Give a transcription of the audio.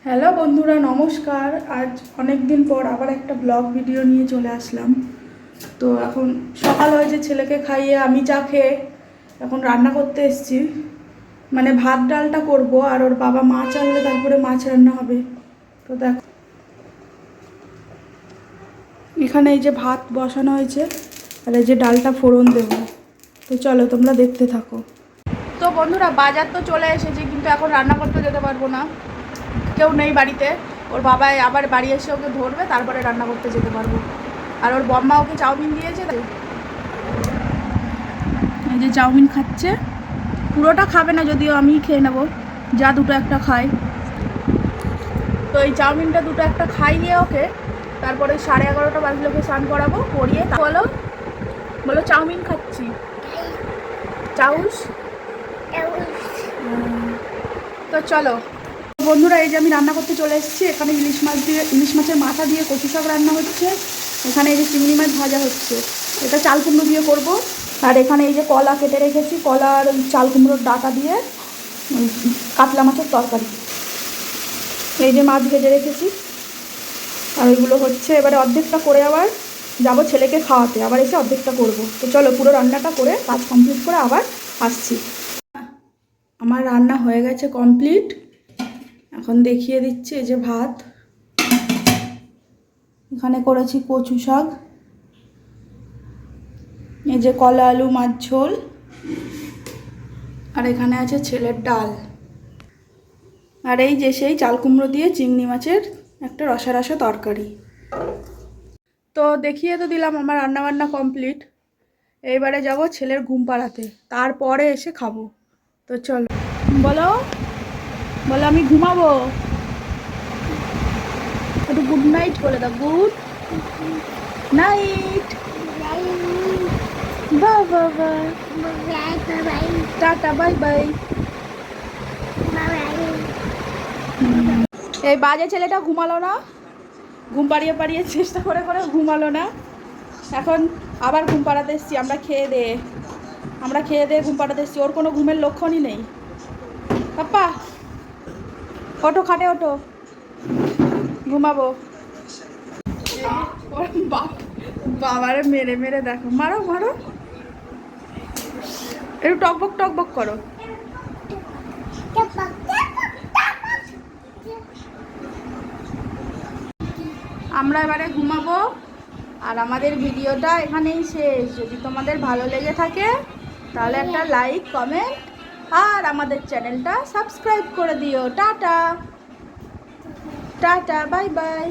Hello বন্ধুরা, নমস্কার। আজ অনেক দিন পর আবার একটা ব্লগ ভিডিও নিয়ে চলে আসলাম। তো এখন সকাল হয়েছে, ছেলেকে খাইয়ে আমি চা খেয়ে এখন রান্না করতে এসেছি। মানে ভাত ডালটা করব, আর ওর বাবা মাছ আনলে তারপরে মাছ রান্না হবে। তো দেখো এখানে এই যে ভাত বসানো হয়েছে, আর এই যে ডালটা ফোড়ন দেবো। তো চলো তোমরা দেখতে থাকো। তো বন্ধুরা, বাজার তো চলে এসেছে, কিন্তু এখন রান্না করতে যেতে পারবো না, কেউ নেই বাড়িতে। ওর বাবা আবার বাড়ি এসে ওকে ধরবে, তারপরে রান্না করতে যেতে পারবো। আর ওর বম্মা ওকে চাউমিন দিয়েছে, এই যে চাউমিন খাচ্ছে। পুরোটা খাবে না, যদিও আমি খেয়ে নেবো, যা দুটো একটা খাই। তো এই চাউমিনটা দুটো একটা খাইয়ে ওকে, তারপরে 11:30 বাজলে ওকে স্নান করাবো, করিয়ে বলো বলো চাউমিন খাচ্ছি। চাউস। তো চলো বন্ধুরা, এই যে আমি রান্না করতে চলে এসেছি। এখানে ইলিশ মাছের মাথা দিয়ে কচু শাক রান্না হচ্ছে। এখানে এই যে চিংড়ি মাছ ভাজা হচ্ছে, এটা চাল কুমড়ো দিয়ে করব। আর এখানে এই যে কলা কেটে রেখেছি, কলা আর ওই চাল কুমড়োর ডাঁটা দিয়ে কাতলা মাছের তরকারি। এই যে মাছ ভেজে রেখেছি, আর ওইগুলো হচ্ছে। এবারে অর্ধেকটা করে আবার যাব ছেলেকে খাওয়াতে, আবার এসে অর্ধেকটা করব। তো চলো পুরো রান্নাটা করে কাজ কমপ্লিট করে আবার আসছি। আমার রান্না হয়ে গেছে কমপ্লিট। এখন দেখিয়ে দিচ্ছি, এই যে ভাত, এখানে করেছি কচু শাক, এই যে কলা আলু মাছ ঝোল, আর এখানে আছে ছেলের ডাল, আর এই যে সেই চাল কুমড়ো দিয়ে চিংড়ি মাছের একটা রসা রসা তরকারি। তো দেখিয়ে তো দিলাম আমার রান্নাবান্না কমপ্লিট। এইবারে যাব ছেলের ঘুম পাড়াতে, তারপরে এসে খাবো। তো চলো বলো বলো আমি ঘুমাবো। একটু গুড নাইট বলে দাও। Good night. বাবা টাটা বাই বাই। এই বাজে ছেলেটা ঘুমালো না, ঘুম পাড়িয়ে পাড়িয়ে চেষ্টা করে করে ঘুমালো না। এখন আবার ঘুম পাড়াতে এসছি। আমরা খেয়ে দিয়ে ঘুম পাড়াতে এসছি। ওর কোনো ঘুমের লক্ষণই নেই। পাপ্পা ওঠো, খাটে ওঠো, ঘুমাবো। ওর বাবারে মেরে মেরে দেখো, মারো মারো, একটু টকবক টকবক করো। আমরা এবারে ঘুমাবো, আর আমাদের ভিডিওটা এখানেই শেষ। যদি তোমাদের ভালো লেগে থাকে তাহলে একটা লাইক, কমেন্ট আর আমাদের চ্যানেলটা সাবস্ক্রাইব করে দিও। Tata tata bye bye.